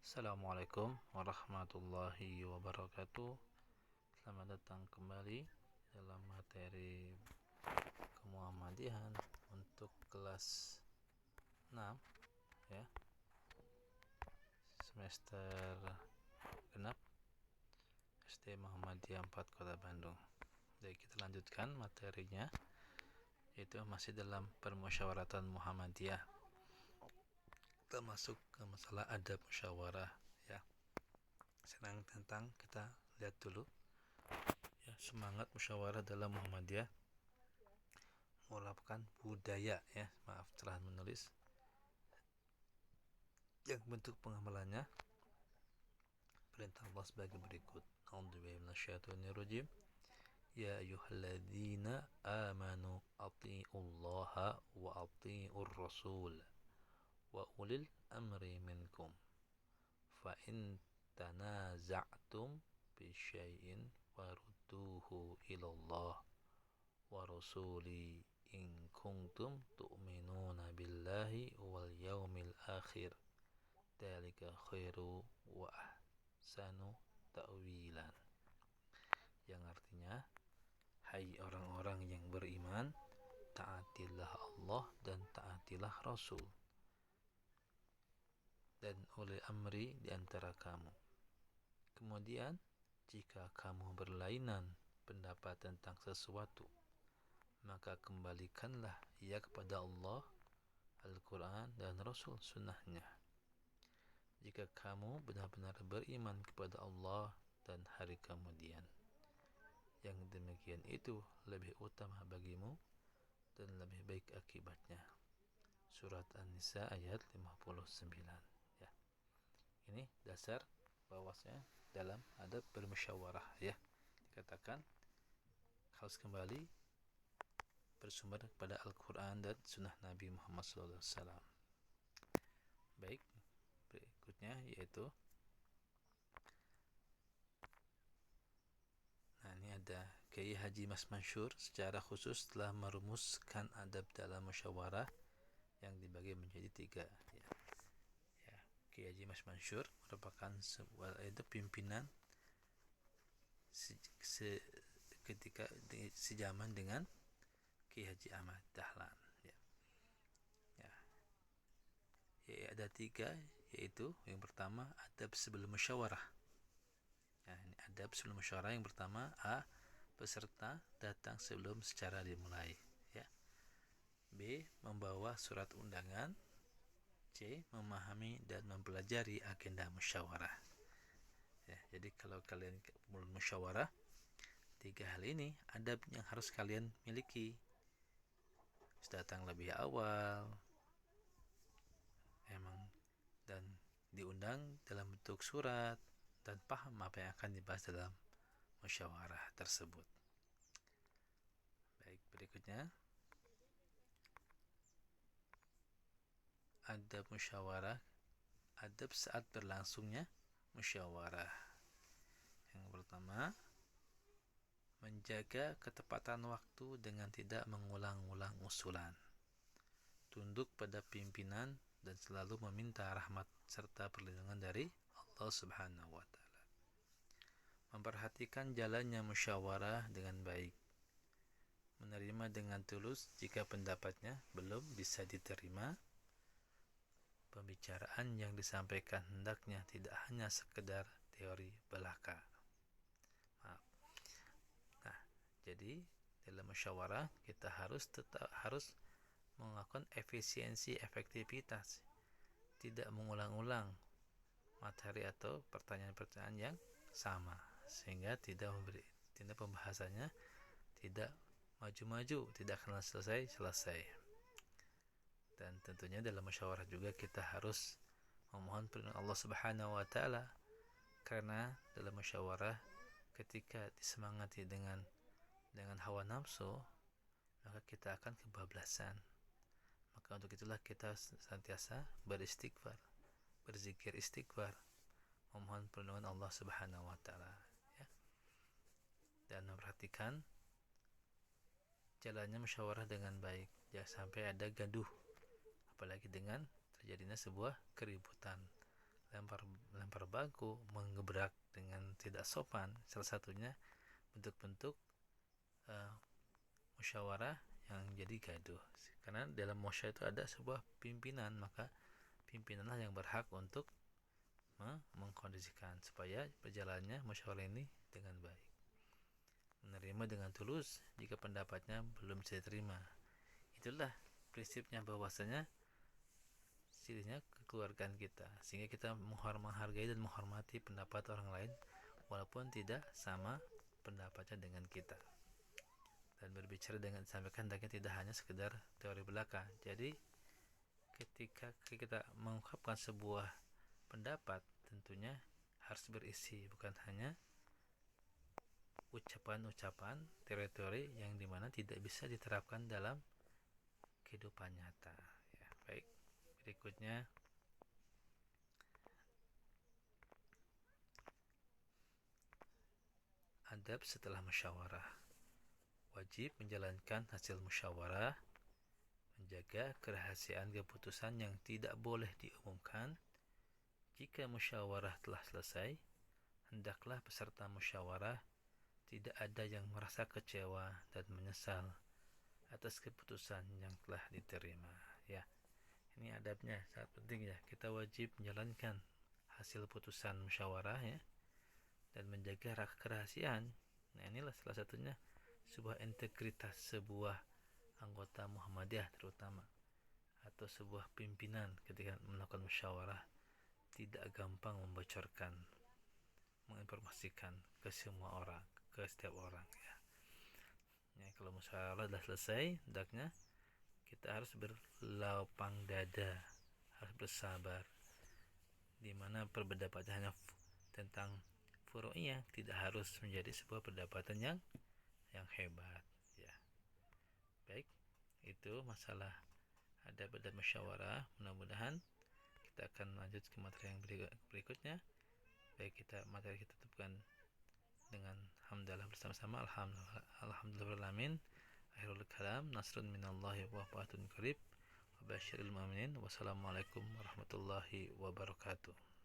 Assalamualaikum warahmatullahi wabarakatuh. Selamat datang kembali dalam materi kemuhammadiyahan untuk kelas 6 ya, semester genap SD Muhammadiyah 4 Kota Bandung. Jadi kita lanjutkan materinya, yaitu masih dalam permusyawaratan Muhammadiyah. Kita masuk ke masalah adab musyawarah ya. Senang tentang kita lihat dulu ya, semangat musyawarah dalam Muhammadiyah merupakan budaya ya, maaf telah menulis, yang bentuk pengamalannya perintah Allah sebagai berikut. A'udzubillahi minasyaitonirrajim. Ya ayyuhalladzina amanu atti'ullaha wa atti'ur rasul wa ulil amri minkum fa in tanaza'tum bi syai'in farudduhu ilallah wa rasuli in kuntum tu'minuna billahi wal yaumil akhir dzalika khairu wa ahsanu ta'wilan, yang artinya, hai orang-orang yang beriman, taatilah Allah dan taatilah Rasul dan ulil amri di antara kamu. Kemudian, jika kamu berlainan pendapat tentang sesuatu, maka kembalikanlah ia kepada Allah, Al-Quran dan Rasul sunnahnya. Jika kamu benar-benar beriman kepada Allah dan hari kemudian, yang demikian itu lebih utama bagimu dan lebih baik akibatnya. Surat An-Nisa ayat 59 ya. Ini dasar bahwasanya dalam adab bermusyawarah ya, dikatakan harus kembali bersumber kepada Al-Quran dan Sunnah Nabi Muhammad SAW. Baik, berikutnya yaitu, nah ini ada Kiai Haji Mas Mansur secara khusus telah merumuskan adab dalam musyawarah yang dibagi menjadi 3 ya. Kiai Haji Mas Mansur merupakan sebuah pimpinan ketika sejaman dengan Kiai Haji Ahmad Dahlan ya. Ya, ada 3, yaitu yang pertama adab sebelum musyawarah. Nah, ini adab sebelum musyawarah yang pertama, A. Peserta datang sebelum secara dimulai ya. B. Membawa surat undangan. C. Memahami dan mempelajari agenda musyawarah ya. Jadi kalau kalian mulai musyawarah, 3 hal ini adab yang harus kalian miliki. Datang lebih awal emang, dan diundang dalam bentuk surat, dan paham apa yang akan dibahas dalam musyawarah tersebut. Baik, berikutnya adab musyawarah, adab saat berlangsungnya musyawarah. Yang pertama, menjaga ketepatan waktu dengan tidak mengulang-ulang usulan, tunduk pada pimpinan dan selalu meminta rahmat serta perlindungan dari Allah Subhanahu wa Ta'ala. Memperhatikan jalannya musyawarah dengan baik, menerima dengan tulus jika pendapatnya belum bisa diterima. Pembicaraan yang disampaikan hendaknya tidak hanya sekedar teori belaka. Maaf. Nah, jadi dalam musyawarah kita harus melakukan efisiensi, efektivitas, tidak mengulang-ulang materi atau pertanyaan-pertanyaan yang sama, sehingga tidak pembahasannya tidak maju-maju, tidak akan selesai. Dan tentunya dalam musyawarah juga kita harus memohon perlindungan Allah Subhanahu wa Ta'ala, karena dalam musyawarah ketika disemangati dengan hawa nafsu, maka kita akan kebablasan. Maka untuk itulah kita senantiasa beristighfar, berzikir istighfar, memohon perlindungan Allah Subhanahu wa Ta'ala ya. Dan memperhatikan jalannya musyawarah dengan baik, jangan sampai ada gaduh, apalagi dengan terjadinya sebuah keributan lempar bangku, menggebrak dengan tidak sopan, salah satunya bentuk-bentuk musyawarah yang jadi gaduh. Karena dalam musyawarah itu ada sebuah pimpinan, maka pimpinanlah yang berhak untuk mengkondisikan supaya berjalannya musyawarah ini dengan baik. Menerima dengan tulus jika pendapatnya belum bisa diterima. Itulah prinsipnya, bahwasanya cirinya kekeluargaan kita, sehingga kita menghargai dan menghormati pendapat orang lain walaupun tidak sama pendapatnya dengan kita. Dan berbicara dengan disampaikan tidak hanya sekedar teori belaka. Jadi ketika kita mengungkapkan sebuah pendapat, tentunya harus berisi, bukan hanya ucapan-ucapan, teori-teori yang dimana tidak bisa diterapkan dalam kehidupan nyata. Ya, baik. Berikutnya, adab setelah musyawarah. Wajib menjalankan hasil musyawarah, menjaga kerahasiaan keputusan yang tidak boleh diumumkan. Jika musyawarah telah selesai, hendaklah peserta musyawarah tidak ada yang merasa kecewa dan menyesal atas keputusan yang telah diterima. Ya, ini adabnya sangat penting ya. Kita wajib menjalankan hasil putusan musyawarah ya, dan menjaga kerahasiaan. Nah, inilah salah satunya sebuah integritas sebuah anggota Muhammadiyah terutama, atau sebuah pimpinan ketika melakukan musyawarah tidak gampang membocorkan, menginformasikan ke semua orang, ke setiap orang ya. Ya, kalau musyawarah sudah selesai, hendaknya kita harus berlapang dada, harus bersabar, dimana perdebatan hanya tentang furu'iyah, tidak harus menjadi sebuah perdebatan yang hebat ya. Baik, itu masalah adab-adab musyawarah. Mudah-mudahan kita akan lanjut ke materi yang berikutnya. Baik, materi kita tutupkan dengan hamdalah bersama-sama. Alhamdulillahirrahmanirrahim. Akhirul kalam, nasrun minallahi wa fatun qarib wa basyiril mu'minin. Wassalamualaikum warahmatullahi wabarakatuh.